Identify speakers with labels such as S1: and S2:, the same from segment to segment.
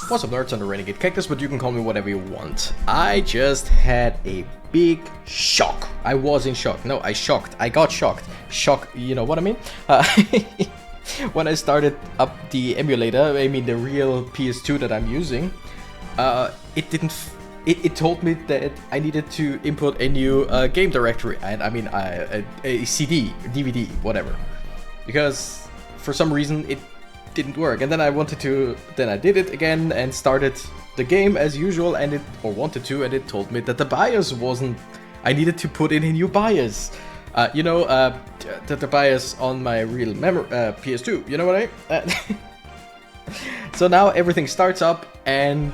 S1: What's up, nerds on the Renegade Cactus, but you can call me whatever you want. I just had a big shock. I was in shock. No, I got shocked. Shock, you know what I mean? When I started up the emulator, I mean the real PS2 that I'm using, it told me that I needed to input a new game directory, and I mean a CD, DVD, whatever, because for some reason it didn't work. And then I did it again and started the game as usual, and it told me that the BIOS wasn't. I needed to put in a new BIOS. The BIOS on my real PS2. You know what I mean? So now everything starts up, and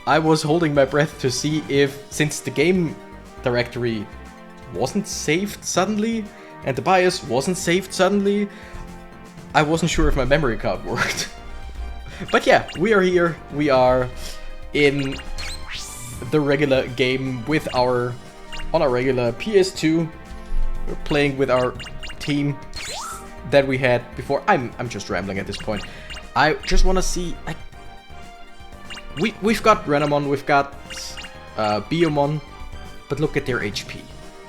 S1: I was holding my breath to see if, since the game directory wasn't saved suddenly, and the BIOS wasn't saved suddenly, I wasn't sure if my memory card worked. But yeah, we are here. We are in the regular game on our regular PS2. We're playing with our team that we had before. I'm just rambling at this point. I just want to see. We've got RENAMON, we've got Biyomon, but look at their HP.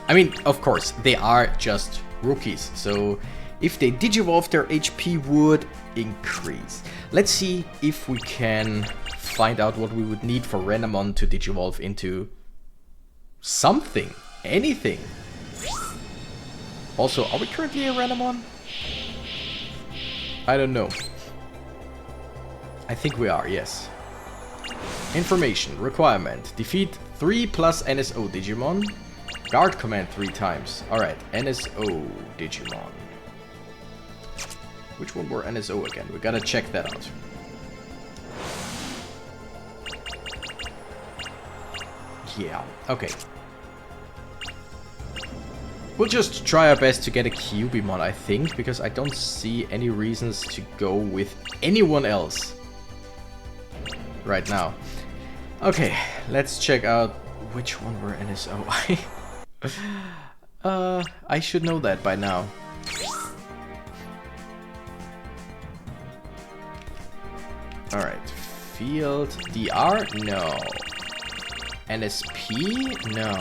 S1: I mean, of course, they are just rookies, so if they digivolve, their HP would increase. Let's see if we can find out what we would need for RENAMON to digivolve into something, anything. Also, are we currently a RENAMON? I don't know. I think we are, yes. Information, requirement, defeat 3+ NSO Digimon. Guard command 3 times. Alright, NSO Digimon. Which one were NSO again? We gotta check that out. Yeah, okay. We'll just try our best to get a Cubimon, I think, because I don't see any reasons to go with anyone else right now. Okay, let's check out which one were NSO. I should know that by now. Alright, Field DR? No. NSP? No.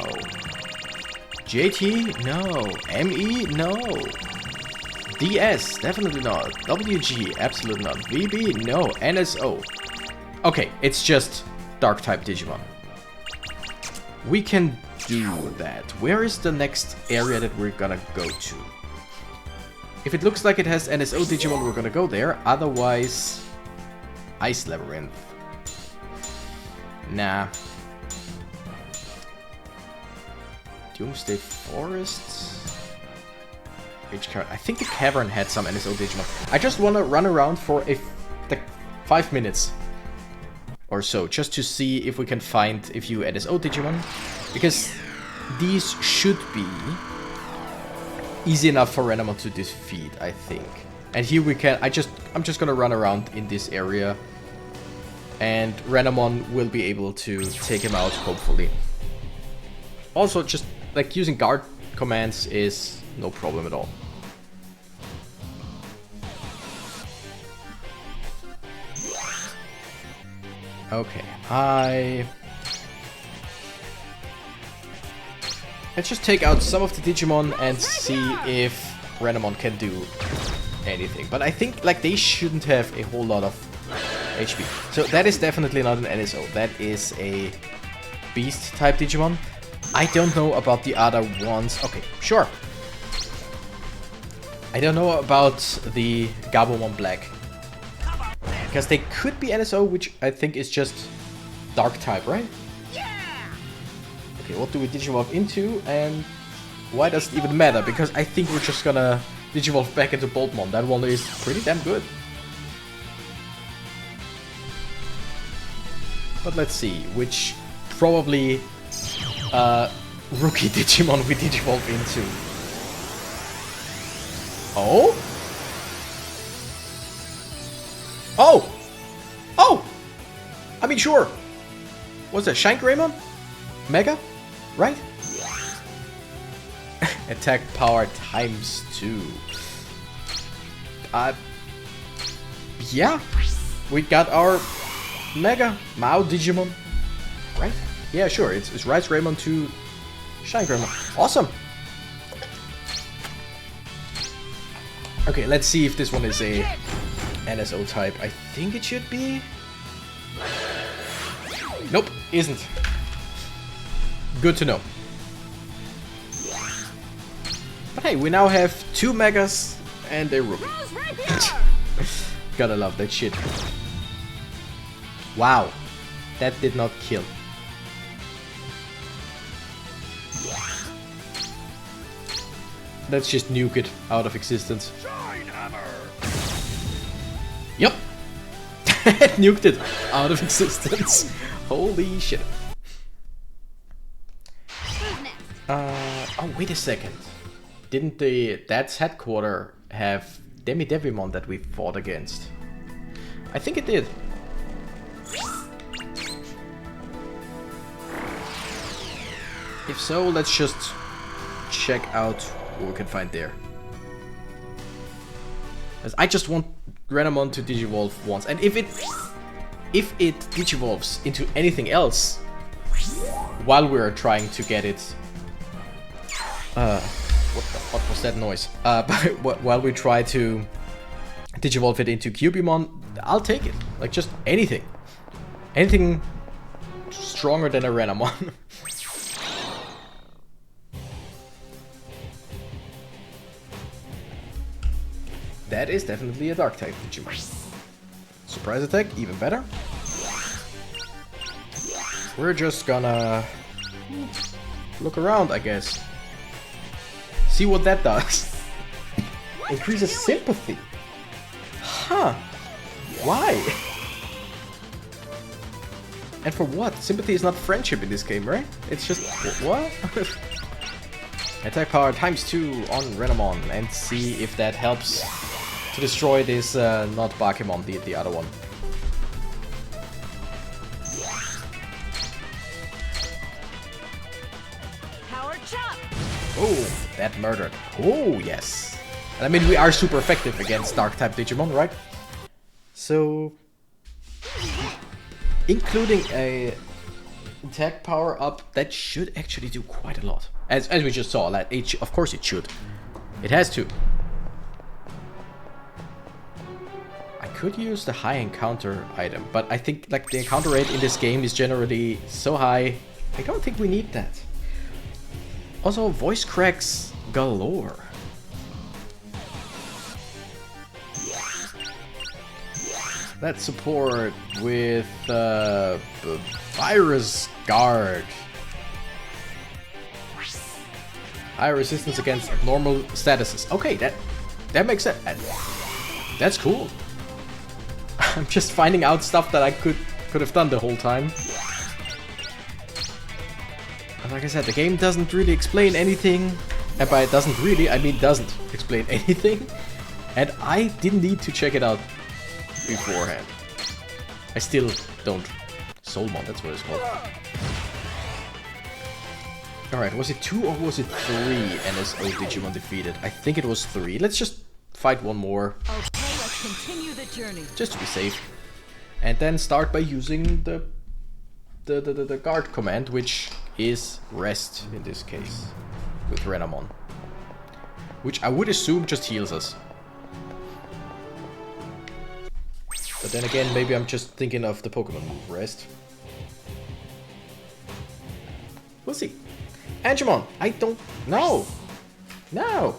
S1: JT? No. ME? No. DS? Definitely not. WG? Absolutely not. VB? No. NSO? Okay, it's just Dark-type Digimon. We can do that. Where is the next area that we're gonna go to? If it looks like it has NSO Digimon, we're gonna go there. Otherwise, Ice Labyrinth. Nah. Doomsday Forest? I think the cavern had some NSO Digimon. I just want to run around for like 5 minutes or so, just to see if we can find a few NSO Digimon, because these should be easy enough for RENAMON to defeat, I think. And here we can. I'm just gonna run around in this area, and RENAMON will be able to take him out, hopefully. Also, just like using guard commands is no problem at all. Okay, let's just take out some of the Digimon and see if RENAMON can do anything. But I think like they shouldn't have a whole lot of HP. So that is definitely not an NSO. That is a Beast type Digimon. I don't know about the other ones. Okay, sure. I don't know about the Gabumon Black, because they could be NSO, which I think is just Dark type, right? Yeah. Okay, what do we digivolve into, and why does it even matter? Because I think we're just gonna digivolve back into Boltmon. That one is pretty damn good. But let's see which probably rookie Digimon we digivolve into. Oh? Oh! Oh! I mean, sure. What's that? Shankgreymon? Mega? Right? Attack power ×2. Yeah. We got our Mega Mao Digimon. Right? Yeah, sure. It's Rice Greymon to Shine Greymon. Awesome. Okay, let's see if this one is a NSO type. I think it should be. Nope, isn't. Good to know. But hey, we now have 2 Megas and a Ruby. Gotta love that shit. Wow, that did not kill. Let's just nuke it out of existence. Yep. Nuked it out of existence. Holy shit. Oh, wait a second. Didn't Dad's headquarter have Digimon that we fought against? I think it did. If so, let's just check out what we can find there. As I just want RENAMON to digivolve once, and if it digivolves into anything else while we're trying to get it, what was that noise? While we try to digivolve it into Cubimon, I'll take it. Like just anything stronger than a RENAMON. That is definitely a dark type Digimon. Surprise attack, even better. We're just gonna look around, I guess. See what that does. Increases sympathy. Huh. Why? And for what? Sympathy is not friendship in this game, right? It's just... what? Attack power ×2 on RENAMON and see if that helps to destroy this not Bakemon, the other one.
S2: Power chop.
S1: Oh, that murdered. Oh, yes. And I mean, we are super effective against dark type Digimon, right? So, including a attack power up, that should actually do quite a lot. As we just saw, like, of course it should. It has to. I could use the high encounter item, but I think like the encounter rate in this game is generally so high, I don't think we need that. Also, voice cracks galore. Let's support with Virus Guard. High resistance against normal statuses. Okay, that makes sense. That's cool. I'm just finding out stuff that I could have done the whole time. And like I said, the game doesn't really explain anything. And by it doesn't really, I mean doesn't explain anything. And I didn't need to check it out beforehand. I still don't. Soulmon, that's what it's called. Alright, was it 2 or was it 3 NSO Digimon defeated? I think it was 3. Let's just fight one more.
S2: Okay, let's continue the journey.
S1: Just to be safe. And then start by using the guard command, which is rest in this case. With RENAMON. Which I would assume just heals us. But then again, maybe I'm just thinking of the Pokemon move, rest. We'll see. Angemon, I don't know. No.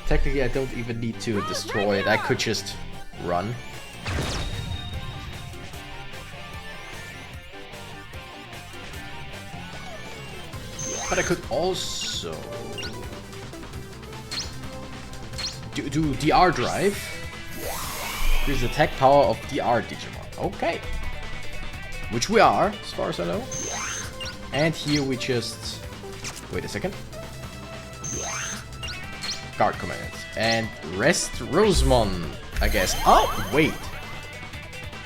S1: Technically, I don't even need to destroy it. I could just run. But I could also do DR drive. Here's the attack power of DR Digimon. Okay. Which we are, as far as I know. And here we just... wait a second. Guard command. And rest Rosemon, I guess. Oh, wait.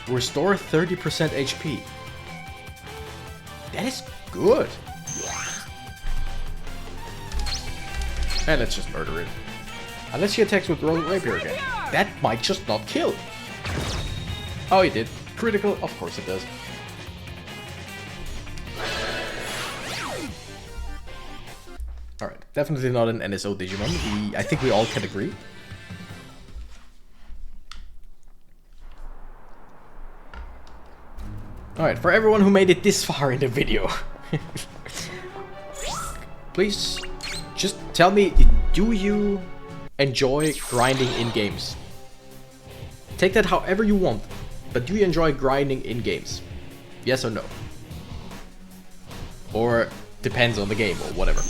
S1: Restore 30% HP. That is good. And let's just murder it. Unless she attacks with Royal Rapier again. That might just not kill. Oh, it did. Critical? Of course it does. Alright, definitely not an NSO Digimon. I think we all can agree. Alright, for everyone who made it this far in the video, please just tell me, do you enjoy grinding in games? Take that however you want, but do you enjoy grinding in games? Yes or no? Or depends on the game or whatever.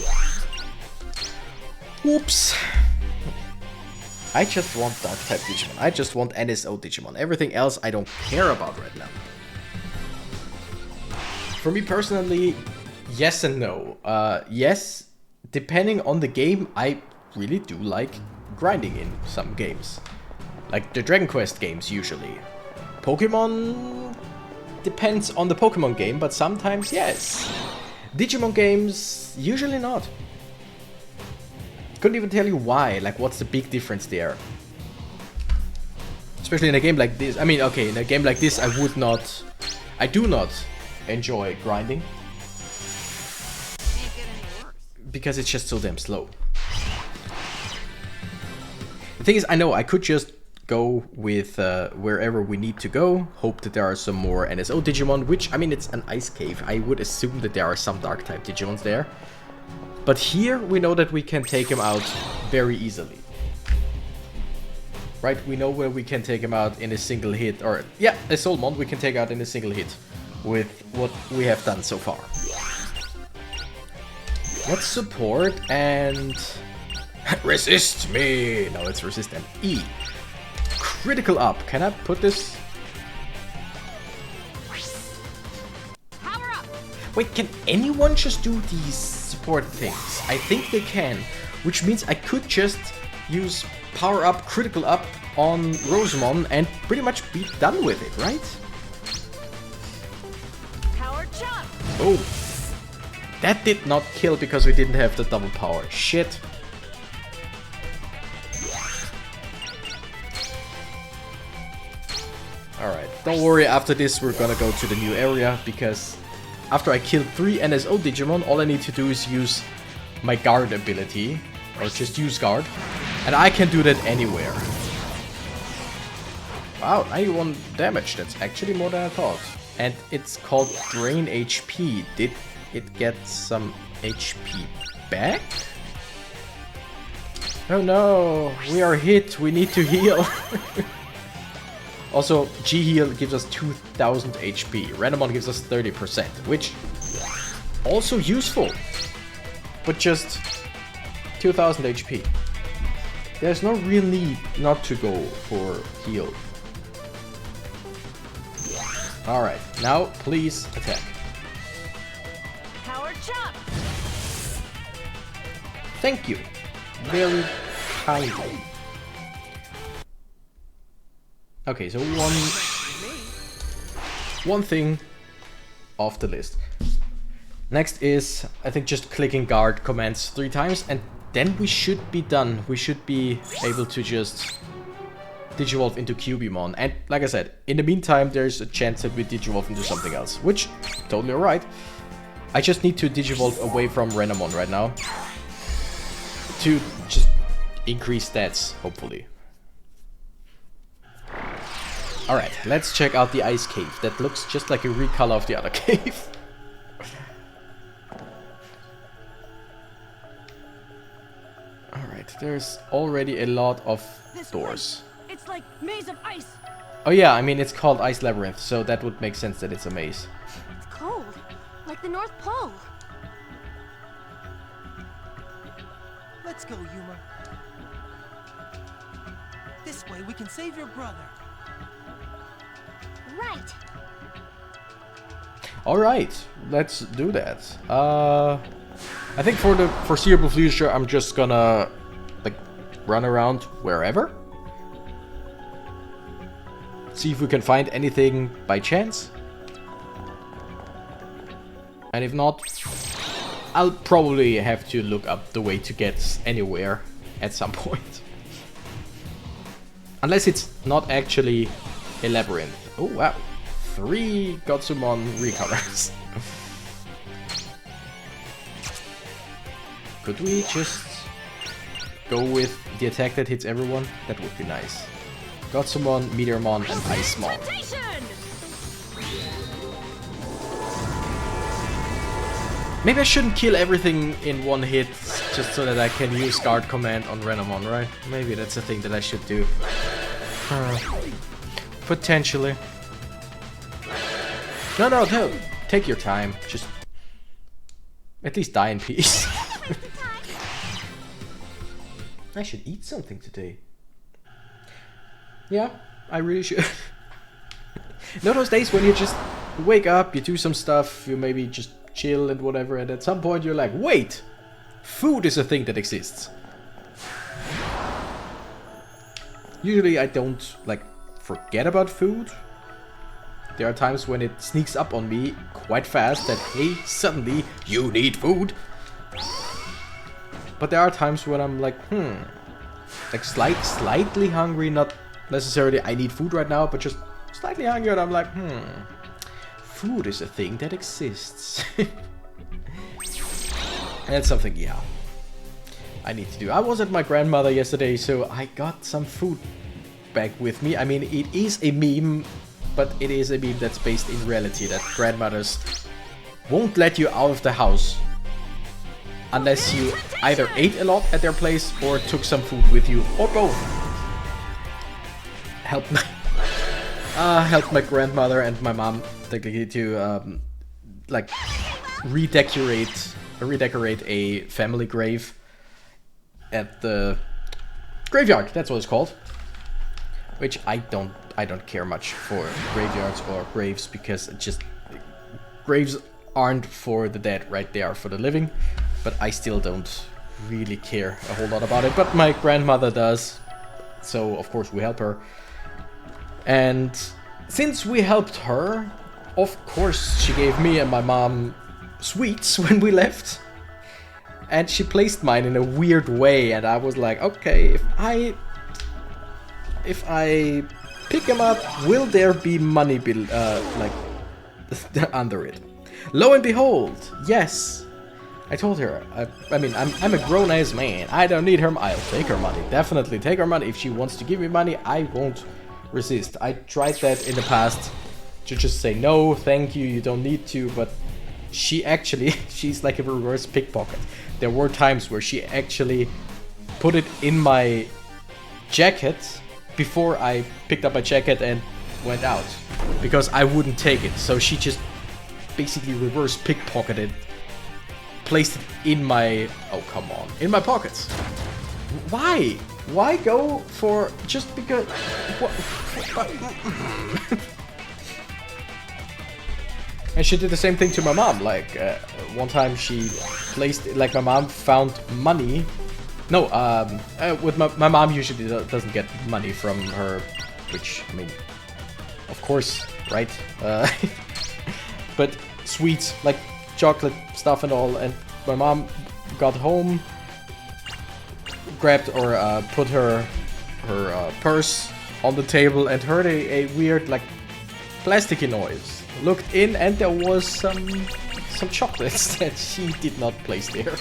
S1: Whoops. I just want Dark type Digimon. I just want NSO Digimon. Everything else I don't care about right now. For me personally, yes and no. Yes, depending on the game, I really do like grinding in some games. Like the Dragon Quest games usually. Pokemon depends on the Pokemon game, but sometimes yes. Digimon games, usually not. Couldn't even tell you why, like what's the big difference there. Especially in a game like this. I mean, okay, in a game like this I do not enjoy grinding. Because it's just so damn slow. The thing is, I know I could just go with wherever we need to go, hope that there are some more NSO Digimon, which, I mean, it's an ice cave. I would assume that there are some dark type Digimons there. But here we know that we can take him out very easily. Right, we know where we can take him out in a single hit, or yeah, a Soulmon we can take out in a single hit with what we have done so far. Let's support and resist me. No, it's resist and E. Critical up. Can I put this?
S2: Power up.
S1: Wait, can anyone just do these support things? I think they can, which means I could just use power up, critical up on Rosamon and pretty much be done with it, right?
S2: Power chop.
S1: Oh, that did not kill because we didn't have the double power. Shit. Alright, don't worry, after this we're gonna go to the new area, because after I kill 3 NSO Digimon, all I need to do is use my guard ability, or just use guard, and I can do that anywhere. Wow, 91 damage, that's actually more than I thought. And it's called Drain HP. Did it get some HP back? Oh no, we are hit, we need to heal. Also, G-Heal gives us 2000 HP, RENAMON gives us 30%, which also useful, but just 2000 HP. There's no real need not to go for heal. Alright, now please attack.
S2: Power chop.
S1: Thank you. Very kindly. Okay, so one thing off the list. Next is, I think, just clicking guard commands 3 times, and then we should be done. We should be able to just digivolve into Cubimon. And like I said, in the meantime, there's a chance that we digivolve into something else, which, totally alright. I just need to digivolve away from RENAMON right now to just increase stats, hopefully. Alright, let's check out the ice cave. That looks just like a recolor of the other cave. Alright, there's already a lot of doors.
S2: It's like maze of ice.
S1: Oh yeah, I mean, it's called Ice Labyrinth, so that would make sense that it's a maze.
S3: It's cold, like the North Pole.
S4: Let's go, Yuma. This way we can save your brother.
S3: Right.
S1: Alright, let's do that. I think for the foreseeable future, I'm just gonna, like, run around wherever. See if we can find anything by chance. And if not, I'll probably have to look up the way to get anywhere at some point. Unless it's not actually a labyrinth. Oh wow. 3 Gotsumon recovers. Could we just go with the attack that hits everyone? That would be nice. Gotsumon, Meteormon, and Icemon. Maybe I shouldn't kill everything in one hit, just so that I can use guard command on RENAMON, right? Maybe that's a thing that I should do. Potentially. No. Take your time. Just at least die in peace. I should eat something today. Yeah, I really should. Know those days when you just wake up, you do some stuff, you maybe just chill and whatever, and at some point you're like, wait! Food is a thing that exists. Usually I don't, like, forget about food. There are times when it sneaks up on me quite fast that, hey, suddenly you need food. But there are times when I'm like, like slightly hungry, not necessarily I need food right now, but just slightly hungry, and I'm like, food is a thing that exists. And that's something, yeah, I need to do. I was at my grandmother yesterday, so I got some food back with me. I mean, it is a meme, but it is a meme that's based in reality, that grandmothers won't let you out of the house unless you either ate a lot at their place or took some food with you, or both. Helped my grandmother and my mom technically to like redecorate a family grave at the graveyard. That's what it's called. Which I don't care much for graveyards or graves, because it just, graves aren't for the dead, right? They are for the living. But I still don't really care a whole lot about it. But my grandmother does, so of course we help her. And since we helped her, of course she gave me and my mom sweets when we left. And she placed mine in a weird way, and I was like, okay, if I pick them up, will there be money like under it? Lo and behold, yes. I told her, I mean, I'm a grown-ass man. I don't need her. I'll take her money. Definitely take her money. If she wants to give me money, I won't resist. I tried that in the past to just say, no, thank you, you don't need to. But she actually, she's like a reverse pickpocket. There were times where she actually put it in my jacket before I picked up my jacket and went out, because I wouldn't take it. So she just basically reverse pickpocketed, placed it in my, oh come on, in my pockets. Why? Why go for, just because, what? And she did the same thing to my mom. Like one time she placed, like my mom found money. No, with my mom usually doesn't get money from her, which, I mean, of course, right? But sweets, like chocolate stuff and all, and my mom got home, grabbed or put her purse on the table and heard a weird, like, plasticky noise. Looked in and there was some chocolates that she did not place there.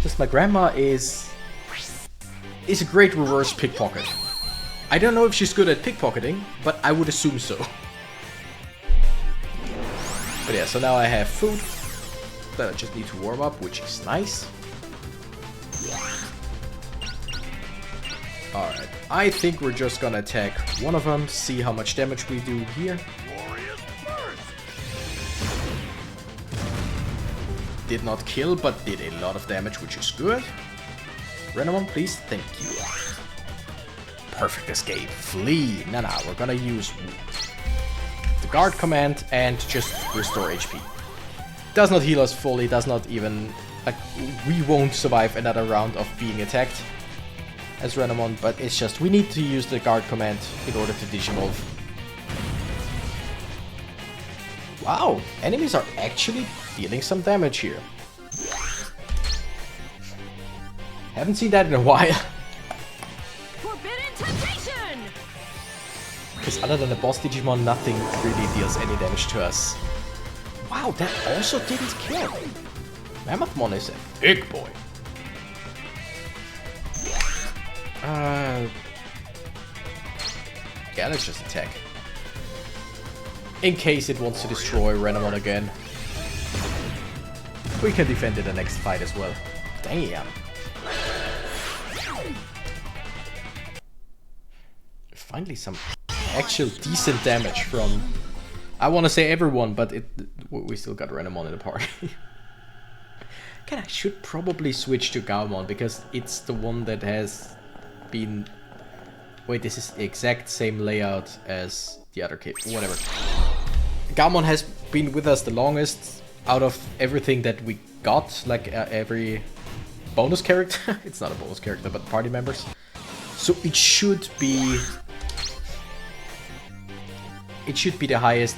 S1: Just my grandma is a great reverse pickpocket. I don't know if she's good at pickpocketing, but I would assume so. But yeah, so now I have food that I just need to warm up, which is nice. Alright, I think we're just gonna attack one of them, see how much damage we do here. Did not kill, but did a lot of damage, which is good. RENAMON, please, thank you. Perfect escape. Flee. Nah, we're gonna use the guard command and just restore HP. Does not heal us fully, does not even, like, we won't survive another round of being attacked as RENAMON, but it's just, we need to use the guard command in order to digivolve. Wow, enemies are actually dealing some damage here. Haven't seen that in a while. Because other than the boss Digimon, nothing really deals any damage to us. Wow, that also didn't kill. Mammothmon is a big boy. Yeah, let's just attack. In case it wants to destroy RENAMON again. We can defend in the next fight as well. Damn. Finally some actual decent damage from... I want to say everyone, but we still got RENAMON in the party. Okay, I should probably switch to Gaomon, because it's the one that has been... Wait, this is the exact same layout as the other kid. Whatever. Gaomon has been with us the longest out of everything that we got, like every bonus character. It's not a bonus character, but party members. So it should be... It should be the highest...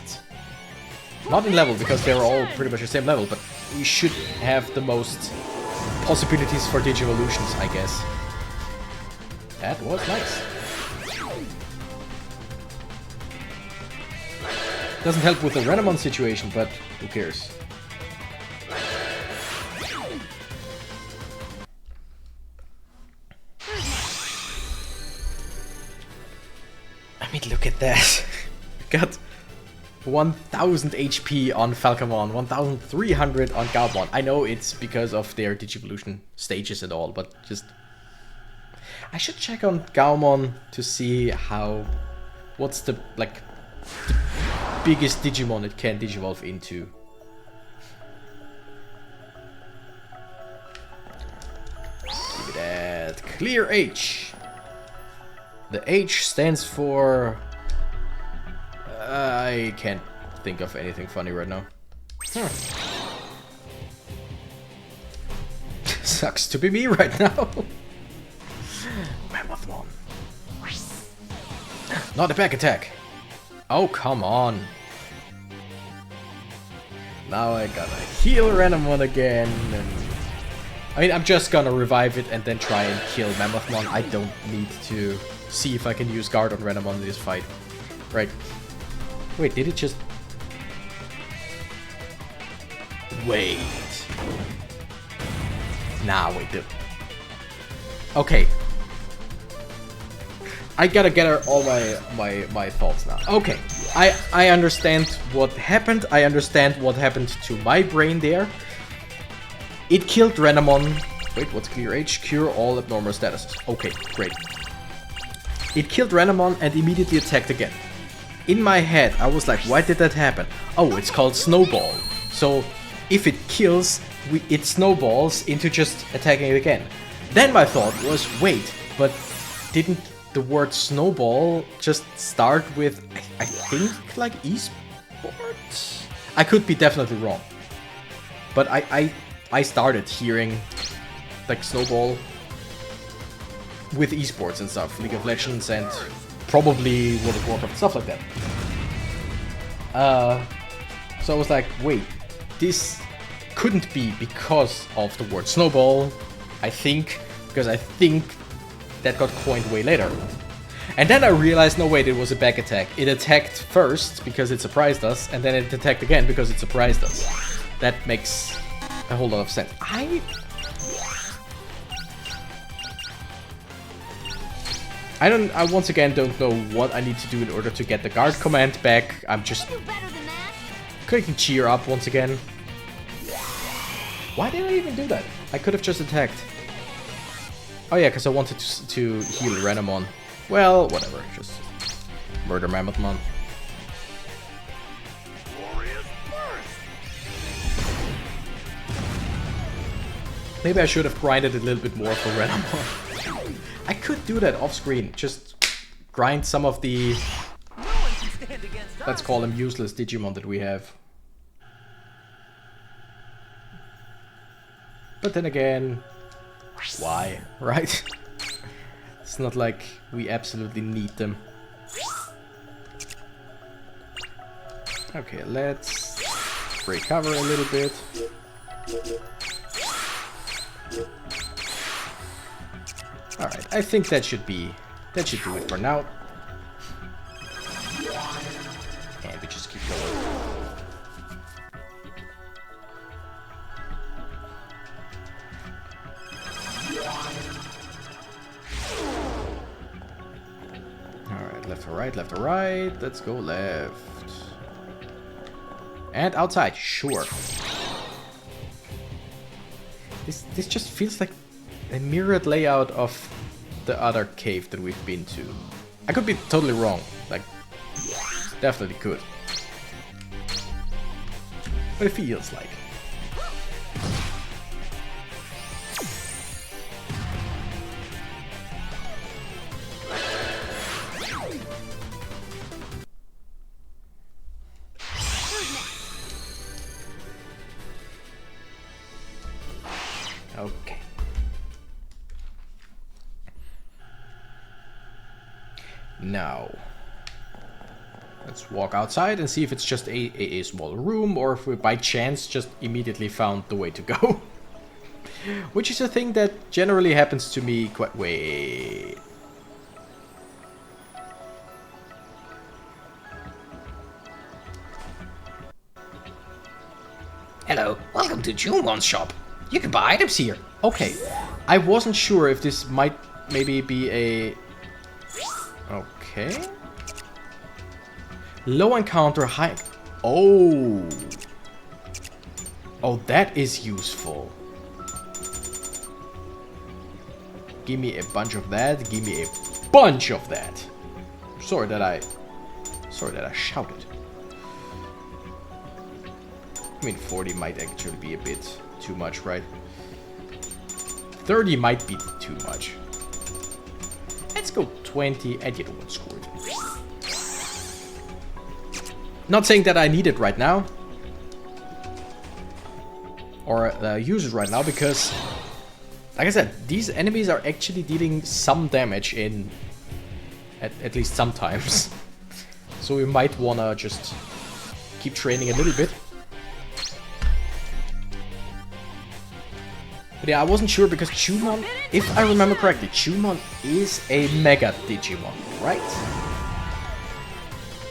S1: Not in level, because they're all pretty much the same level, but we should have the most possibilities for digivolutions, I guess. That was nice. Doesn't help with the RENAMON situation, but who cares? I mean, look at that. Got 1000 HP on Falcomon, 1300 on Gaomon. I know it's because of their digivolution stages and all, but just... I should check on Gaomon to see how... What's the, like... The biggest Digimon it can digivolve into. Give me that. Clear H. The H stands for... I can't think of anything funny right now. Sucks to be me right now. Mammothmon. Not a back attack. Oh, come on. Now I gotta heal RENAMON again. And... I mean, I'm just gonna revive it and then try and kill Mammothmon. I don't need to see if I can use guard on RENAMON in this fight. Right. Wait, did it just... Wait. Nah, wait, dude. Okay. I gotta gather all my thoughts now. Okay, I understand what happened. I understand what happened to my brain there. It killed RENAMON. Wait, what's clear H? Cure all abnormal statuses. Okay, great. It killed RENAMON and immediately attacked again. In my head, I was like, why did that happen? Oh, it's called Snowball. So, if it kills, it snowballs into just attacking it again. Then my thought was, wait, but didn't the word snowball just start with, I think, like esports? I could be definitely wrong. But I started hearing, like, snowball with esports and stuff. League of Legends and probably World of Warcraft, stuff like that. So I was like, wait, this couldn't be because of the word snowball, I think, because I think that got coined way later. And then I realized, no wait, it was a back attack. It attacked first because it surprised us, and then it attacked again because it surprised us. That makes a whole lot of sense. I once again don't know what I need to do in order to get the guard command back. I'm just clicking cheer up once again. Why did I even do that? I could have just attacked. Oh yeah, because I wanted to heal RENAMON. Well, whatever, just murder Mammothmon. Maybe I should have grinded a little bit more for RENAMON. I could do that off screen, just grind some of the, let's call them useless Digimon that we have. But then again, why, right? It's not like we absolutely need them. Okay, let's recover a little bit. Alright, I think that should do it for now. keep going. Alright, left or right, left or right. Let's go left. And outside, sure. This just feels like a mirrored layout of the other cave that we've been to. I could be totally wrong. Like, definitely could. But it feels like. Okay. Now, let's walk outside and see if it's just a small room or if we by chance just immediately found the way to go. Which is a thing that generally happens to me quite... Wait. Hello, welcome to Digimon's shop. You can buy items here. Okay, I wasn't sure if this might maybe be a... Okay. Low encounter, high... Oh. Oh, that is useful. Give me a bunch of that. Give me a bunch of that. Sorry that I shouted. I mean, 40 might actually be a bit too much, right? 30 might be too much. Let's go 20 and you know what, screw it. Not saying that I need it right now. Or use it right now, because like I said, these enemies are actually dealing some damage in at least sometimes. So we might wanna just keep training a little bit. But yeah, I wasn't sure because Chumon, if I remember correctly, Chumon is a Mega Digimon, right?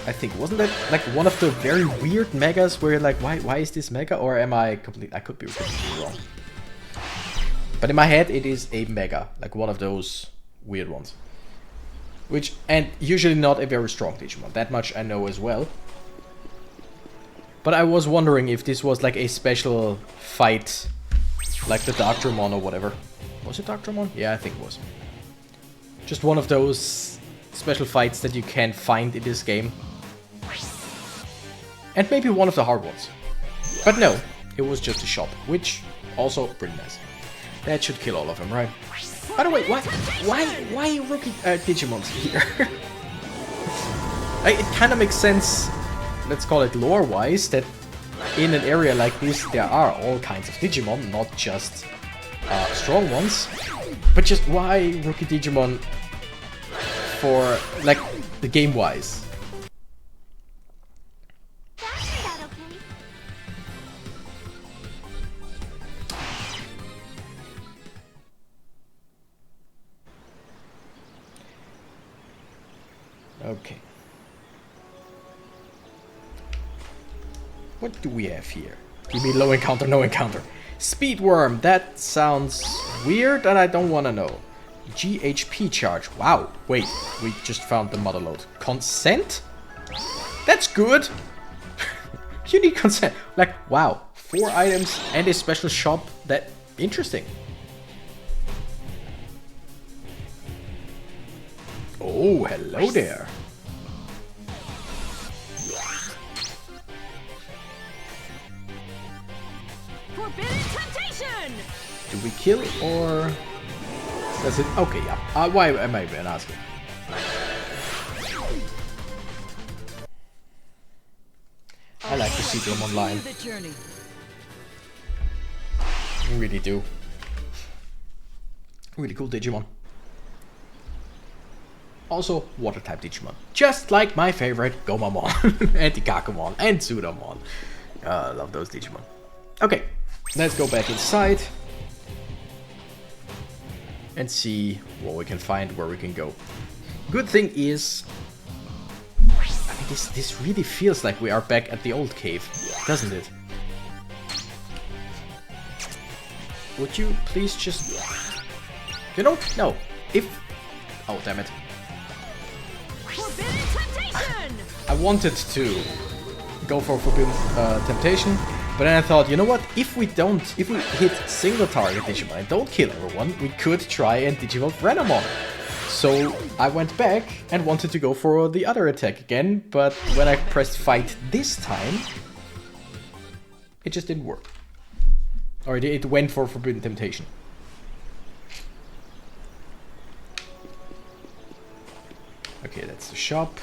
S1: I think, wasn't that like one of the very weird Megas where you're like, why is this Mega? Or am I completely, I could be completely wrong. But in my head, it is a Mega, like one of those weird ones. Which, and usually not a very strong Digimon, that much I know as well. But I was wondering if this was like a special fight, like the Darkdramon or whatever. Was it Darkdramon? Yeah, I think it was. Just one of those special fights that you can find in this game. And maybe one of the hard ones. But no, it was just a shop, which also pretty nice. That should kill all of them, right? By the way, why rookie Digimons here? It kind of makes sense, let's call it lore-wise, that in an area like this there are all kinds of Digimon, not just strong ones. But just why rookie Digimon for, like, the game-wise? Okay. What do we have here? Give me low encounter, no encounter. Speedworm, that sounds weird and I don't want to know. GHP charge, wow. Wait, we just found the motherlode. Consent? That's good. You need consent. Like, wow. 4 items and a special shop. That, interesting. Oh, hello there.
S2: Forbidden temptation.
S1: Do we kill or does it? Okay, yeah. Why am I even asking? I like to see them online. I really do. Really cool Digimon. Also, water-type Digimon. Just like my favorite Gomamon, and Ikakumon, and Tsudomon. I love those Digimon. Okay, let's go back inside. And see what we can find, where we can go. Good thing is, I think This really feels like we are back at the old cave, doesn't it? Would you please just... You know, no. If... Oh, damn it.
S2: Forbidden temptation!
S1: I wanted to go for Forbidden Temptation, but then I thought, you know what? If we hit single target Digimon and don't kill everyone, we could try and digivolve RENAMON. So I went back and wanted to go for the other attack again, but when I pressed fight this time, it just didn't work. Or it went for Forbidden Temptation. Okay, that's the shop.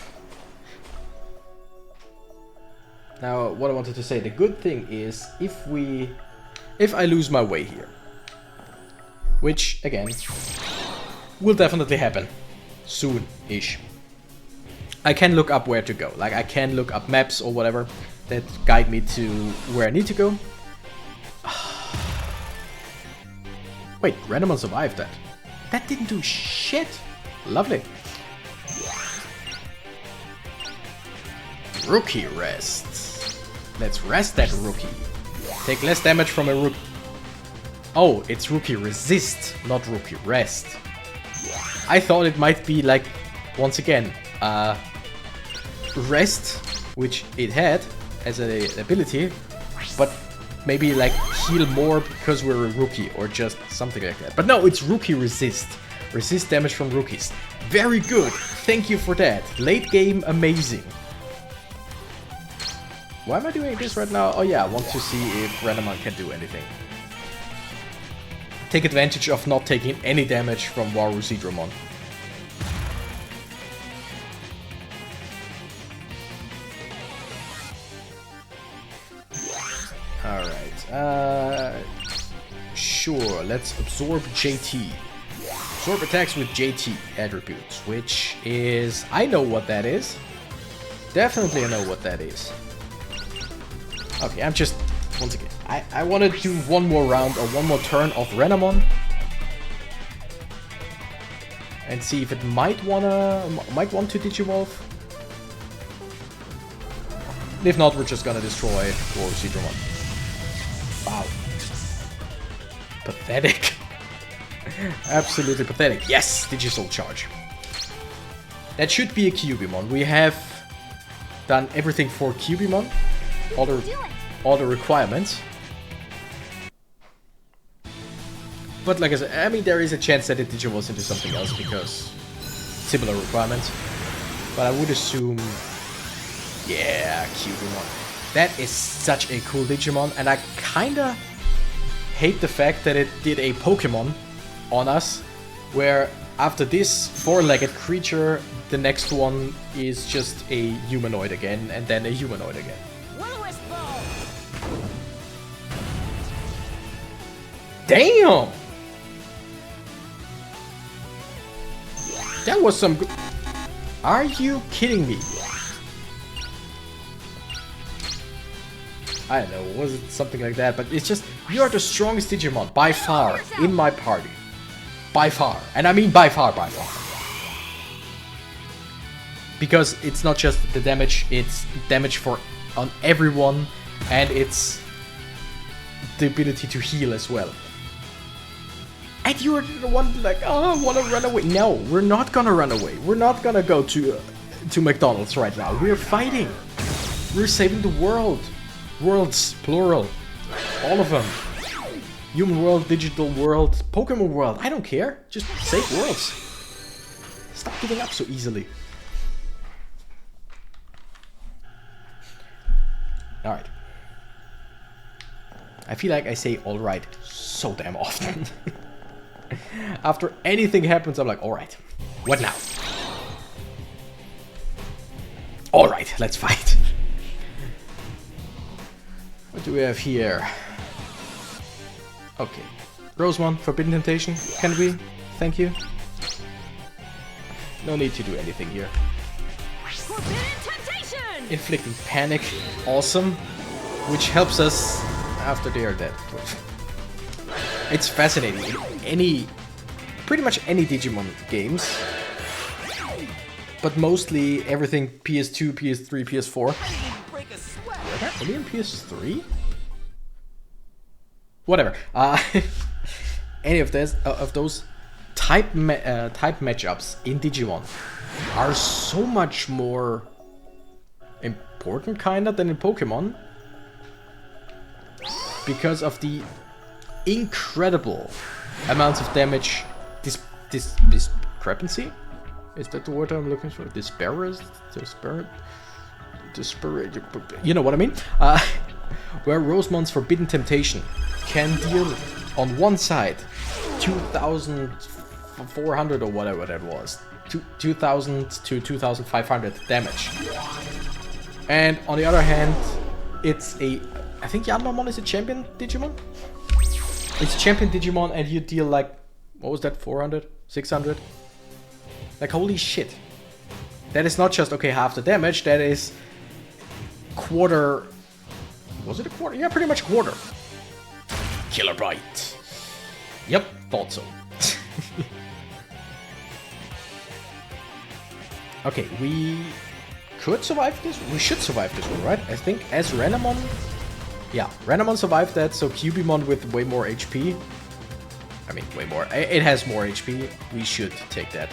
S1: Now, what I wanted to say, the good thing is, if I lose my way here, which, again, will definitely happen, soon-ish, I can look up where to go. Like, I can look up maps or whatever that guide me to where I need to go. Wait, RENAMON survived that. That didn't do shit. Lovely. Rookie rest. Let's rest that rookie. Take less damage from a rookie. Oh, it's rookie resist, not rookie rest. I thought it might be like, once again, rest, which it had as an ability, but maybe like heal more because we're a rookie or just something like that. But no, it's rookie resist. Resist damage from rookies. Very good. Thank you for that. Late game, amazing. Why am I doing this right now? Oh yeah, I want to see if RENAMON can do anything. Take advantage of not taking any damage from Waru Seedramon. Alright, sure, let's absorb JT. Absorb attacks with JT attributes, which is... I know what that is. Definitely I know what that is. Okay, I'm just... Once again, I want to do one more round or one more turn of RENAMON. And see if it might want to digivolve. If not, we're just gonna destroy Waru Seedramon. Wow. Pathetic. Absolutely pathetic. Yes! Digisoul Charge. That should be a Cubimon. We have done everything for Cubimon. All the requirements. But like I said, I mean, there is a chance that it digivolves into something else because similar requirements. But I would assume... Yeah, Cubimon. That is such a cool Digimon, and I kinda hate the fact that it did a Pokemon on us, where after this four-legged creature, the next one is just a humanoid again, and then a humanoid again. Damn! That was some good... Are you kidding me? I don't know, was it something like that, but it's just, you are the strongest Digimon, by far, in my party. By far. And I mean by far, by far. Because it's not just the damage, it's damage on everyone, and it's the ability to heal as well. And you're the one like, oh, I want to run away. No, we're not gonna run away. We're not gonna go to McDonald's right now. We're fighting. We're saving the world. Worlds, plural. All of them. Human world, digital world, Pokemon world. I don't care. Just save worlds. Stop giving up so easily. Alright. I feel like I say alright so damn often. After anything happens, I'm like, alright. What now? Alright, let's fight. What do we have here? Okay. Rosemon, Forbidden Temptation. Can we? Thank you. No need to do anything here.
S2: Forbidden temptation!
S1: Inflicting panic. Awesome. Which helps us after they are dead. It's fascinating. In pretty much any Digimon games, but mostly everything PS2, PS3, PS4.
S4: Break a sweat.
S1: Were there any on PS3? Whatever. Any of those type matchups in Digimon are so much more important, kinda, than in Pokemon, because of the incredible amounts of damage. Discrepancy? Is that the word I'm looking for? Disparate? You know what I mean? Where Rosemon's Forbidden Temptation can deal on one side 2,400 or whatever that was, 2,000 to 2,500 damage, and on the other hand, it's a, I think Yanmamon is a champion Digimon. It's a champion Digimon, and you deal like, what was that, 400, 600? Like, holy shit! That is not just, okay, half the damage. That is quarter. Was it a quarter? Yeah, pretty much quarter. Killer Bite. Yep, thought so. Okay, we could survive this. We should survive this one, right? I think as RENAMON. Yeah, RENAMON survived that, so Cubimon with way more HP. I mean, way more. It has more HP. We should take that.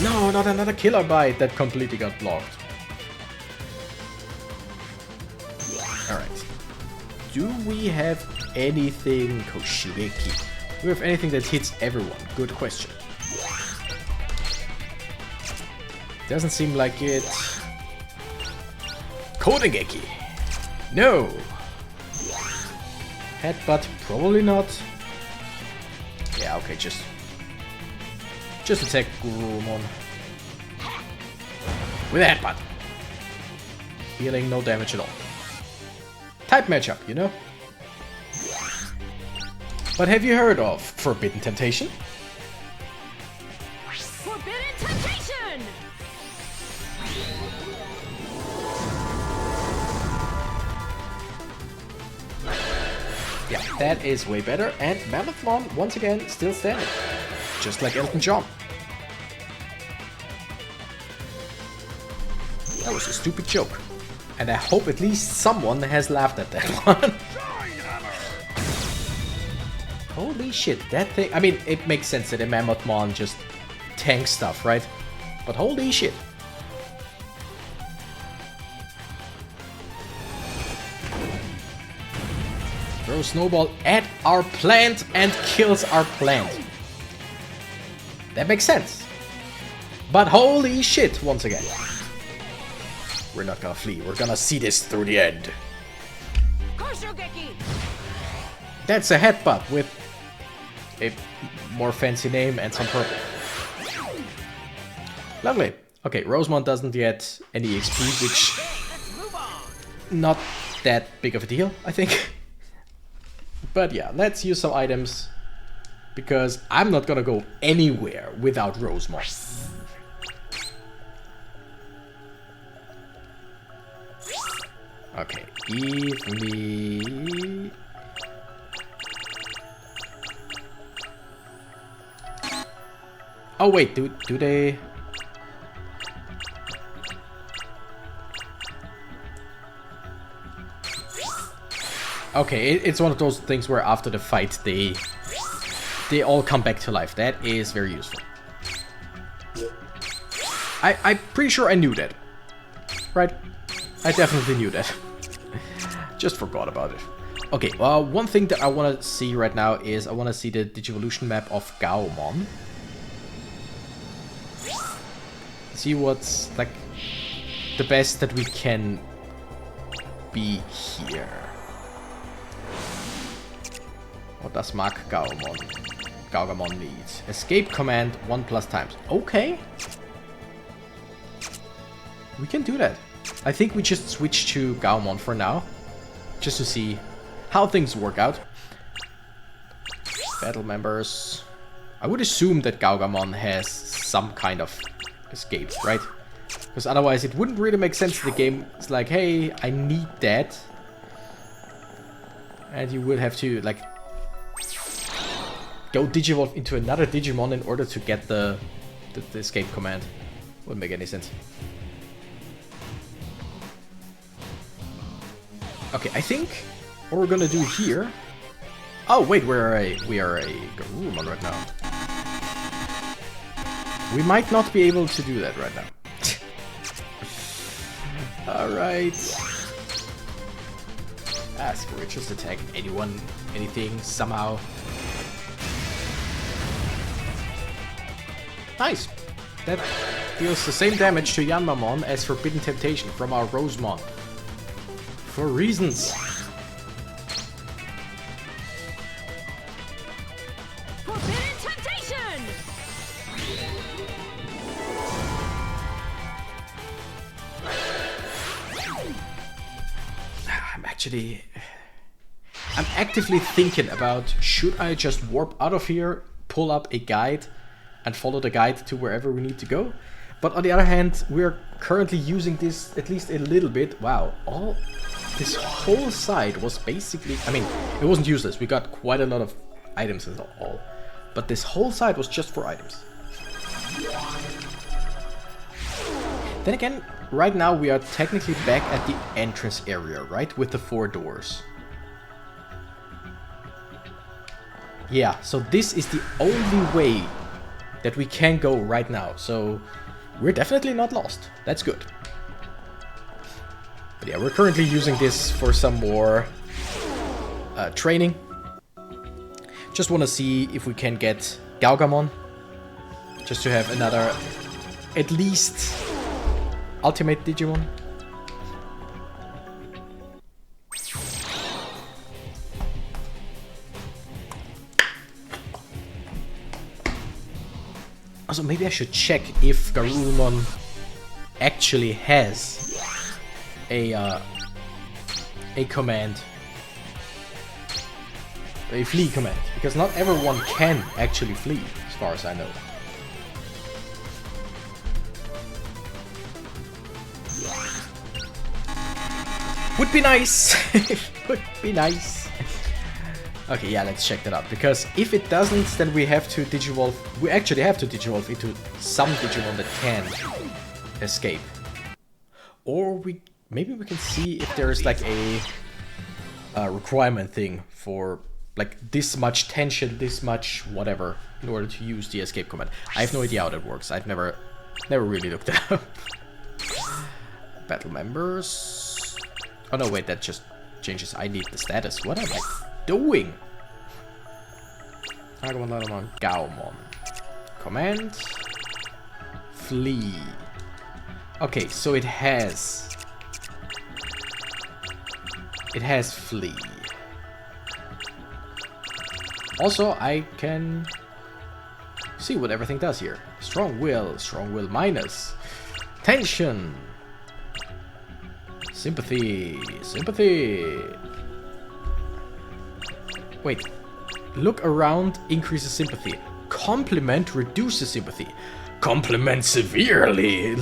S1: No, not another Killer Bite. That completely got blocked. Alright. Do we have anything Koshigeki? Do we have anything that hits everyone? Good question. Doesn't seem like it. Kodengeki. No. Headbutt, probably not. Yeah, okay, just attack Gurumon. With a headbutt. Dealing no damage at all. Type matchup, you know? But have you heard of Forbidden Temptation?
S2: Forbidden Temptation!
S1: Yeah, that is way better. And Mammothmon, once again, still standing. Just like Elton John. That was a stupid joke. And I hope at least someone has laughed at that one. Holy shit, that thing... I mean, it makes sense that a Mammothmon just tanks stuff, right? But holy shit. Throw Snowball at our plant and kills our plant. That makes sense. But holy shit, once again. We're not gonna flee. We're gonna see this through the end.
S2: Koshigeki!
S1: That's a headbutt with a more fancy name and some purple. Lovely. Okay, Rosemont doesn't get any XP, which not that big of a deal, I think. But yeah, let's use some items, because I'm not gonna go anywhere without Rosemont. Okay, give me... Oh wait, do they... Okay, it's one of those things where after the fight they all come back to life. That is very useful. I'm pretty sure I knew that. Right? I definitely knew that. Just forgot about it. Okay, well, one thing that I want to see right now is I want to see the Digivolution map of Gaomon. See what's, like, the best that we can be here. What does Mark Gaomon need? Escape command 1+ times. Okay. We can do that. I think we just switch to Gaomon for now. Just to see how things work out. Battle members. I would assume that Gaomon has some kind of escape, right? Because otherwise it wouldn't really make sense. The game is like, hey, I need that. And you would have to, like, go Digivolve into another Digimon in order to get the escape command. Wouldn't make any sense. Okay, I think what we're gonna do here... Oh, wait, we are a Garurumon right now. We might not be able to do that right now. Alright. Screw it, just attack anyone, anything, somehow. Nice! That deals the same damage to Yanmamon as Forbidden Temptation from our Rosemon. For reasons.
S2: Forbidden temptation!
S1: I'm actively thinking about, should I just warp out of here, pull up a guide, and follow the guide to wherever we need to go? But on the other hand, we're currently using this at least a little bit. Wow, this whole side was basically... I mean, it wasn't useless. We got quite a lot of items and all. But this whole side was just for items. Then again, right now we are technically back at the entrance area, right? With the 4 doors. Yeah, so this is the only way that we can go right now. So we're definitely not lost. That's good. But yeah, we're currently using this for some more training. Just want to see if we can get Gaugamon. Just to have another, at least, ultimate Digimon. Also, maybe I should check if Garurumon actually has a command, a flee command, because not everyone can actually flee, as far as I know. Would be nice. Would be nice. Okay, yeah, let's check that out, because if it doesn't, then we have to digivolve. We actually have to digivolve into some Digimon that can escape. Or maybe we can see if there's like a requirement thing for like this much tension, this much whatever, in order to use the escape command. I have no idea how that works. I've never really looked it up. Battle members. Oh no, wait, that just changes. I need the status. What am I doing? Agumon, Gaomon. Command. Flee. Okay, so it has flee. Also, I can see what everything does here. Strong will minus. Tension. Sympathy. Wait. Look around, increases sympathy. Compliment reduces sympathy. Compliment severely.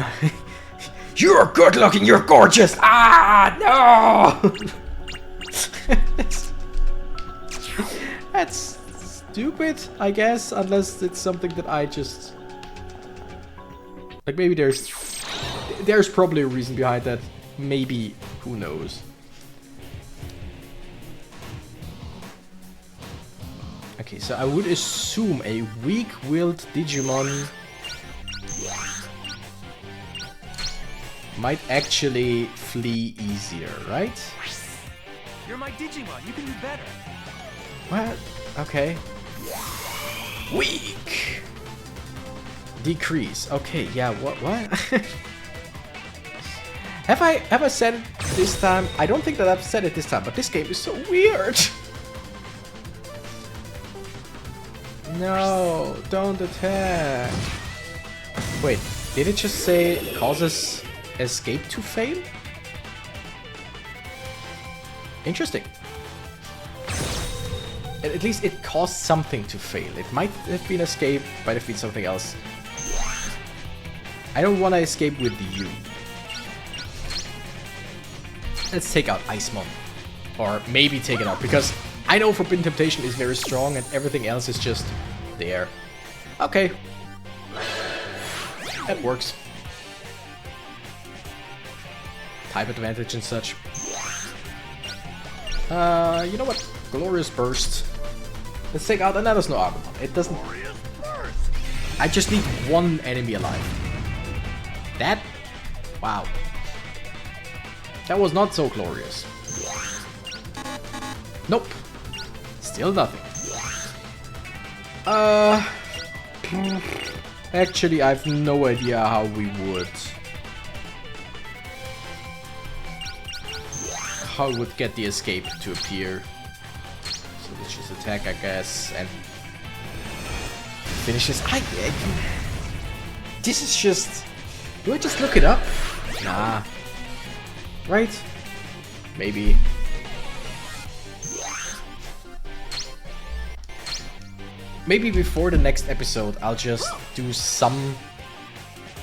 S1: You're good looking, you're gorgeous. Ah, no. That's stupid, I guess, unless it's something that I just... Like, maybe there's probably a reason behind that. Maybe, who knows. Okay, so I would assume a weak-willed Digimon might actually flee easier, right?
S4: You're my Digimon, you can do better.
S1: What? Okay. Weak! Decrease. Okay, yeah, what? Have I said it this time? I don't think that I've said it this time, but this game is so weird! No, don't attack. Wait, did it just say causes escape to fail? Interesting. At least it caused something to fail. It might have been escape, might have been something else. I don't want to escape with you. Let's take out Icemon. Or maybe take it out, because I know Forbidden Temptation is very strong and everything else is just there. Okay. That works. type advantage and such. You know what? Glorious Burst. Let's take out another Snow Agumon. It doesn't... I just need one enemy alive. That? Wow. That was not so glorious. Nope. Still nothing. Actually, I have no idea how we would... How we would get the escape to appear. So let's just attack, I guess, and... Finishes. This is just... Do I just look it up? Nah. Right? Maybe. Maybe before the next episode, I'll just do some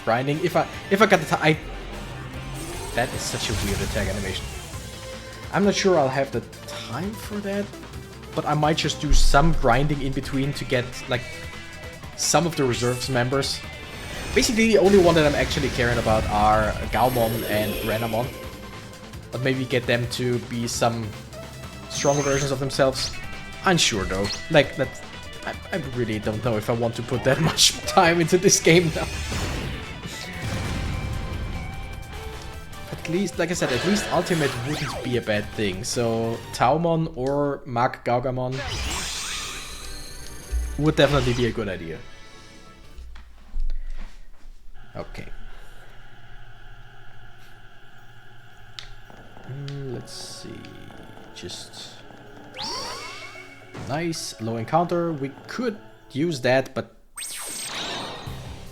S1: grinding. If I got the time, that is such a weird attack animation. I'm not sure I'll have the time for that, but I might just do some grinding in between to get like some of the reserves members. Basically, the only one that I'm actually caring about are Gaomon and RENAMON, but maybe get them to be some stronger versions of themselves. Unsure though. Like that. I really don't know if I want to put that much time into this game now. But at least, like I said, at least Ultimate wouldn't be a bad thing. So Taomon or Mag Gaugamon would definitely be a good idea. Okay. Let's see. Just... Nice, low encounter. We could use that, but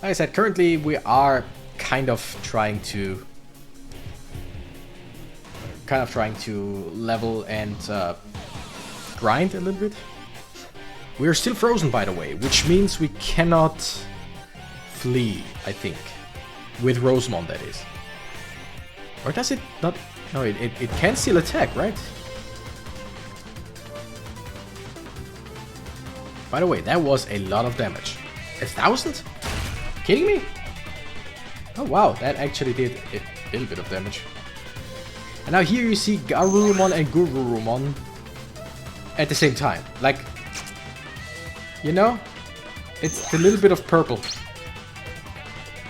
S1: like I said, currently we are kind of trying to level and grind a little bit. We're still frozen, by the way, which means we cannot flee, I think. With Rosemon, that is. Or does it not? No, it can still attack, right? By the way, that was a lot of damage. 1,000? Kidding me? Oh wow, that actually did a little bit of damage. And now here you see Garurumon and Gururumon at the same time. Like, you know, it's a little bit of purple.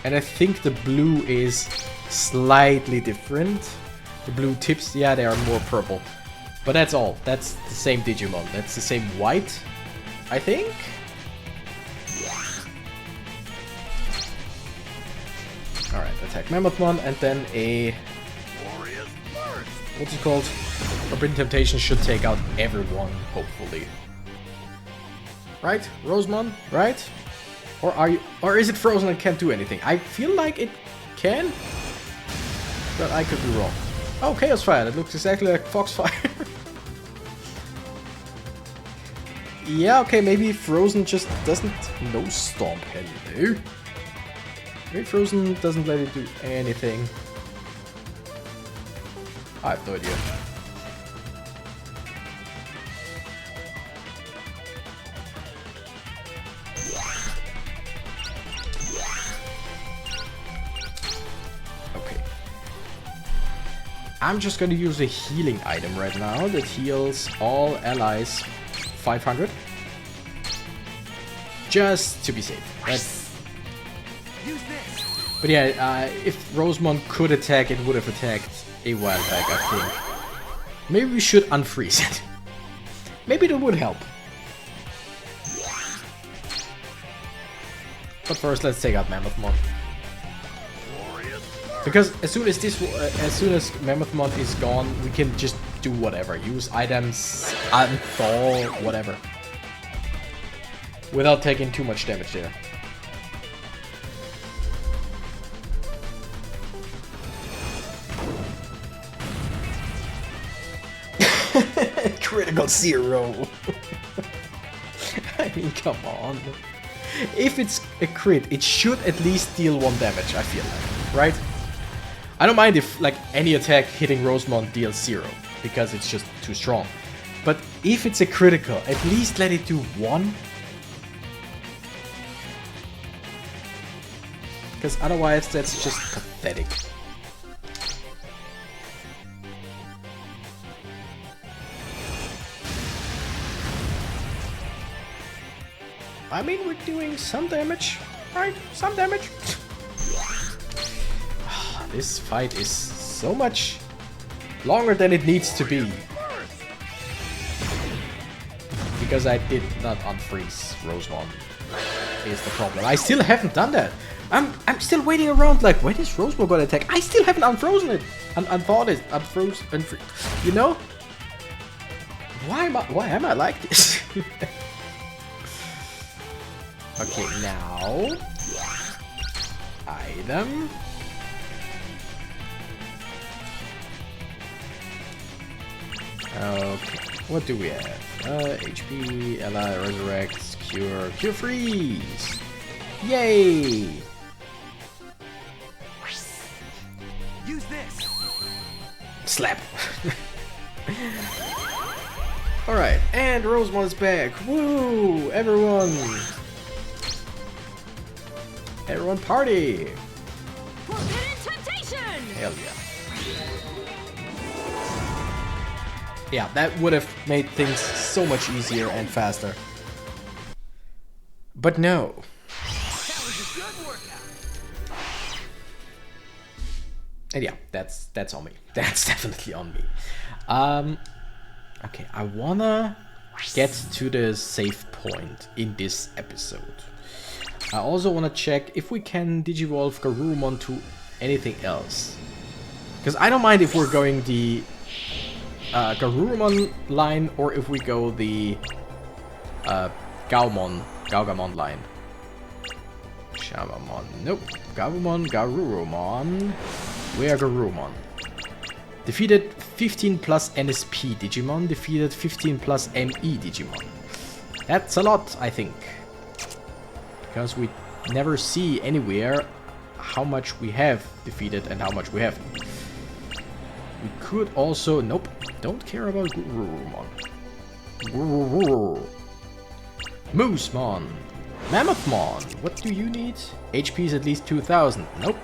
S1: And I think the blue is slightly different. The blue tips, yeah, they are more purple. But that's all. That's the same Digimon. That's the same white, I think? Alright, attack Mammothmon and then a... What's it called? Forbidden Temptation should take out everyone, hopefully. Right? Rosemon, right? Or are you... Or is it frozen and can't do anything? I feel like it can, but I could be wrong. Oh, Chaos Fire, that looks exactly like Foxfire. Yeah, okay, maybe Frozen just doesn't... No Stomp, hello. Maybe Frozen doesn't let it do anything. I have no idea. Okay. I'm just gonna use a healing item right now that heals all allies 500. Just to be safe. But yeah, if Rosemon could attack, it would have attacked a while back, I think. Maybe we should unfreeze it. Maybe that would help. But first, let's take out Mammothmon. Because as soon as Mammothmon is gone, we can just do whatever. Use items, unthaw, whatever. Without taking too much damage there. Critical 0. I mean, come on. If it's a crit, it should at least deal 1 damage, I feel like. Right? I don't mind if, like, any attack hitting Rosemon deals 0, because it's just too strong. But if it's a critical, at least let it do 1. Because otherwise, that's just pathetic. I mean, we're doing some damage, right? Some damage. This fight is so much longer than it needs to be. Because I did not unfreeze Rosemon is the problem. I still haven't done that. I'm still waiting around like, when is Rosemon gonna attack? I still haven't unfrozen it. Unthawed it. Unfrozen. You know? Why am I like this? Okay, now item. Okay, what do we have? HP, Ally, Resurrect, Cure, Cure Freeze! Yay!
S4: Use this.
S1: Slap! Alright, and Rosemon is back! Woo! Everyone! Everyone party!
S2: Forbidden temptation!
S1: Hell yeah. Yeah, that would have made things so much easier and faster. But no.
S4: That was a good workout.
S1: And yeah, that's on me. That's definitely on me. Okay, I wanna get to the save point in this episode. I also wanna check if we can digivolve Garurumon to anything else. Because I don't mind if we're going the Garurumon line or if we go the Gaugamon line. Shamamon, nope. Gabumon, Garurumon. Where Garurumon? Defeated 15 plus NSP Digimon, defeated 15 plus ME Digimon. That's a lot, I think. Because we never see anywhere how much we have defeated and how much we haven't. We could also... Nope, don't care about Garurumon. Moosemon. Mammothmon, what do you need? HP is at least 2000. Nope.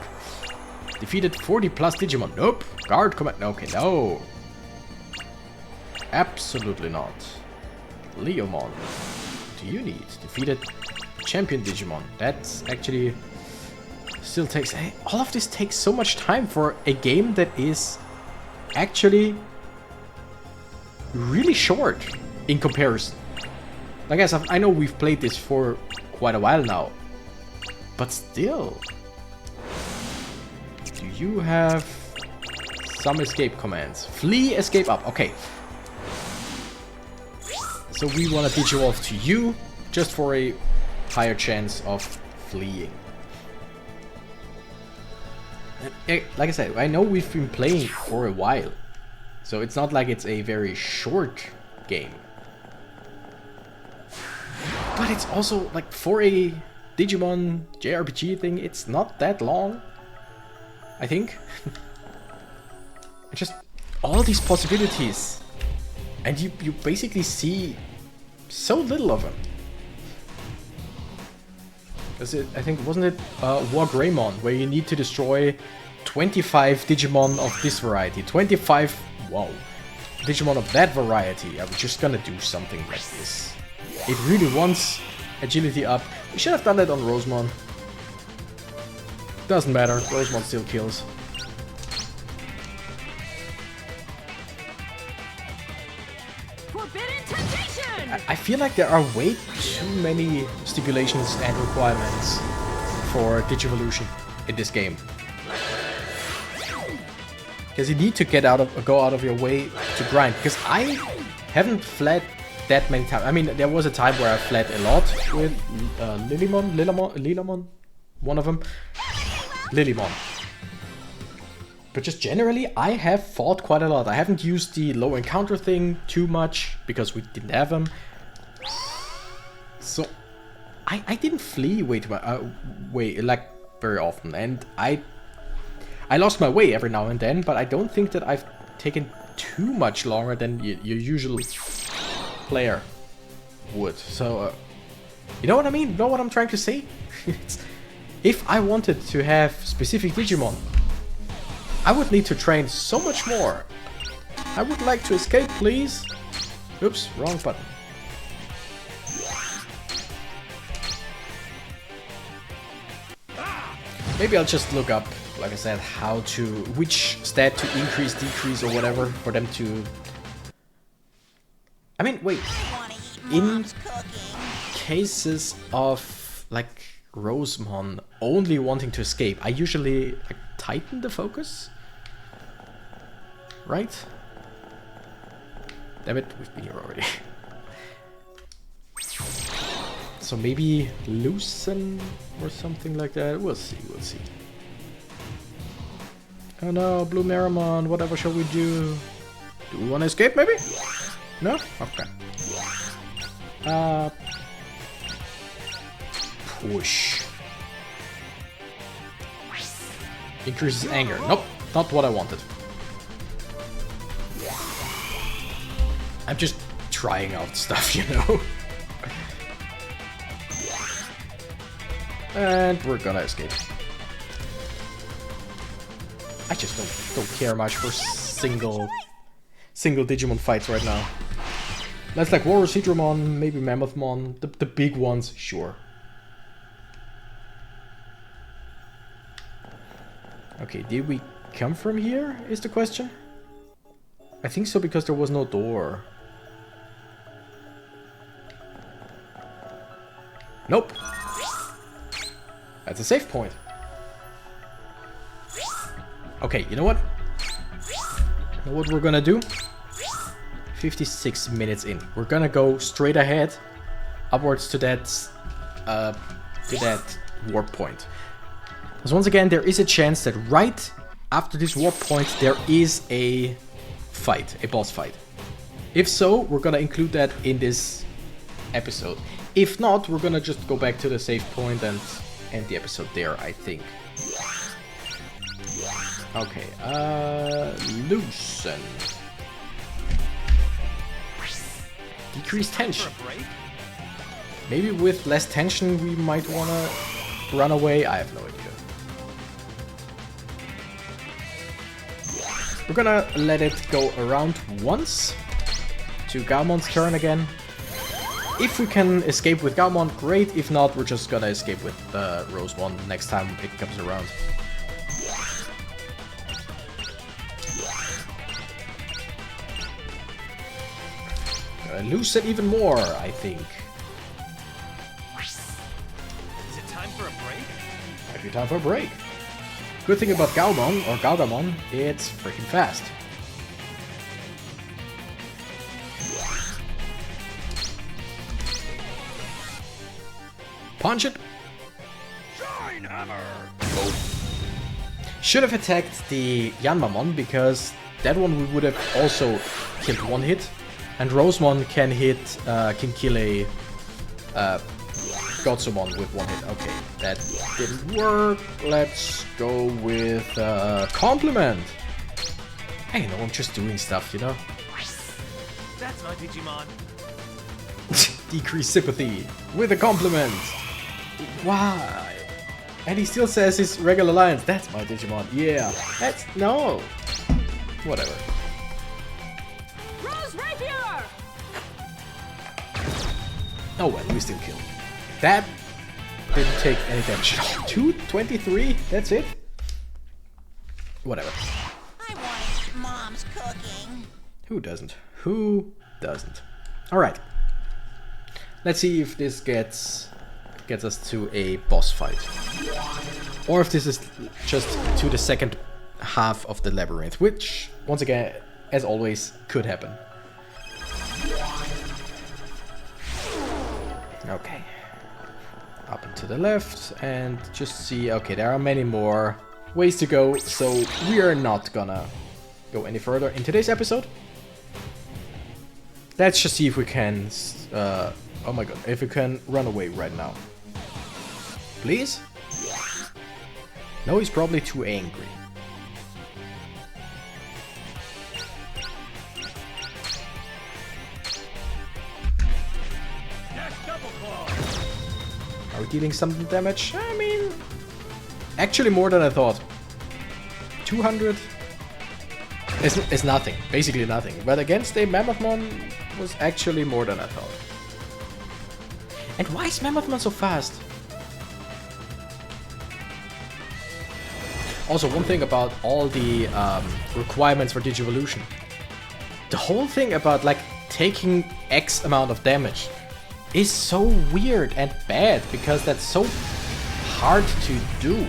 S1: Defeated 40 plus Digimon. Nope. Guard command. Okay, no. Absolutely not. Leomon. What do you need? Defeated Champion Digimon. That's actually... Still takes... All of this takes so much time for a game that is actually really short in comparison. Like I said, I know we've played this for quite a while now, but still. Do you have some escape commands? Flee, escape up. Okay. So we want to digivolve to you just for a higher chance of fleeing. And, like I said, I know we've been playing for a while, so it's not like it's a very short game. But it's also, like, for a Digimon JRPG thing, it's not that long, I think. Just all these possibilities. And you basically see so little of them. Because I think, wasn't it War Greymon, where you need to destroy 25 Digimon of this variety. 25, wow, Digimon of that variety. I'm just gonna do something like this. It really wants agility up. We should have done that on Rosemon. Doesn't matter, Rosemon still kills.
S2: Forbidden temptation!
S1: I feel like there are way too many stipulations and requirements for digivolution in this game. Because you need to go out of your way to grind. Because I haven't fled that many times. I mean, there was a time where I fled a lot with Lilamon, one of them, Lilymon. But just generally, I have fought quite a lot. I haven't used the low encounter thing too much because we didn't have them. So I didn't flee very often, and I lost my way every now and then. But I don't think that I've taken too much longer than your usual player would. So you know what I mean? You know what I'm trying to say? If I wanted to have specific Digimon, I would need to train so much more. I would like to escape, please. Oops, wrong button. Maybe I'll just look up, like I said, which stat to increase, decrease, or whatever for them to... I mean, wait. In cases of, like, Rosemon only wanting to escape, I usually, like, tighten the focus? Right? Damn it, we've been here already. So maybe loosen or something like that. We'll see, we'll see. Oh no, Blue Maramon, whatever shall we do? Do we want to escape maybe? No? Okay. Push. Increases anger. Nope, not what I wanted. I'm just trying out stuff, you know? And we're gonna escape. I just don't care much for single Digimon fights right now. That's like Walrus Hydramon, maybe Mammothmon, the big ones, sure. Okay, did we come from here, is the question? I think so, because there was no door. Nope. That's a save point. Okay, you know what? You know what we're gonna do? 56 minutes in. We're gonna go straight ahead, upwards to that warp point. Because once again, there is a chance that right after this warp point, there is a fight, a boss fight. If so, we're gonna include that in this episode. If not, we're gonna just go back to the save point and end the episode there, I think. Okay, loosen. Decrease tension. Maybe with less tension we might wanna run away, I have no idea. We're gonna let it go around once to Galmon's turn again. If we can escape with Galmon, great. If not, we're just gonna escape with Rosemon next time it comes around. Gonna lose it even more, I think.
S4: Is it time for a break?
S1: Might be time for a break. Good thing about Galmon, or Galgamon, it's freaking fast. Punch it!
S4: Shine hammer!
S1: Oh. Should have attacked the Yanmamon, because that one we would have also killed one hit. And Rosemon can kill a Godsumon with one hit. Okay, that didn't work. Let's go with Compliment. I know, I'm just doing stuff, you know?
S4: That's my Digimon.
S1: Decrease sympathy with a compliment. Why? And he still says his regular lines. That's my Digimon. Yeah. That's no. Whatever.
S2: Rose Rapier!
S1: Oh well, we still killed. That didn't take any damage at all. 223? That's it? Whatever.
S5: I want to eat Mom's cooking.
S1: Who doesn't? Who doesn't? Alright. Let's see if this gets us to a boss fight. Or if this is just to the second half of the labyrinth, which, once again, as always, could happen. Okay. Up and to the left, and just see, okay, there are many more ways to go, so we are not gonna go any further in today's episode. Let's just see if we can, oh my god, if we can run away right now. Please? No, he's probably too angry. Are we dealing some damage? I mean, actually more than I thought. 200 is nothing, basically nothing. But against a Mammothmon was actually more than I thought. And why is Mammothmon so fast? Also, one thing about all the requirements for digivolution. The whole thing about like taking X amount of damage is so weird and bad because that's so hard to do.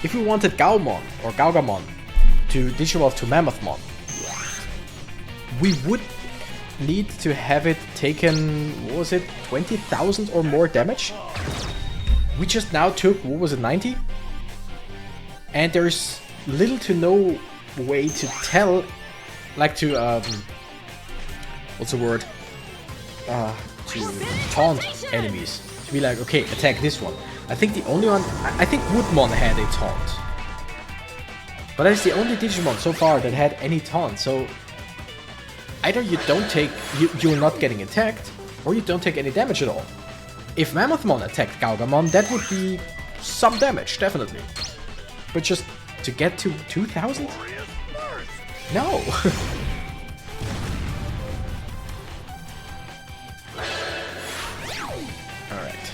S1: If we wanted Gaumon or Gaugamon to digivolve to Mammothmon, we would need to have it taken, what was it, 20,000 or more damage? We just now took, what was it, 90? And there's little to no way to tell, like to, what's the word? To taunt enemies. To be like, okay, attack this one. I think the only one, I think Woodmon had a taunt. But that's the only Digimon so far that had any taunt, so either you don't take, you're not getting attacked, or you don't take any damage at all. If Mammothmon attacked Gaugamon, that would be some damage, definitely. But just to get to 2,000? No! Alright.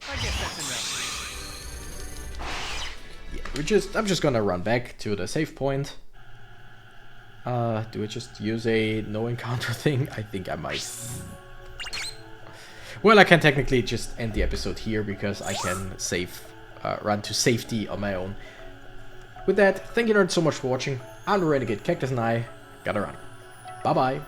S4: I guess that's enough.
S1: Yeah, I'm just gonna run back to the save point. Do I just use a no encounter thing? I think I might. Well, I can technically just end the episode here because I can run to safety on my own. With that, thank you nerds so much for watching. I'm the Renegade Cactus and I gotta run. Bye bye.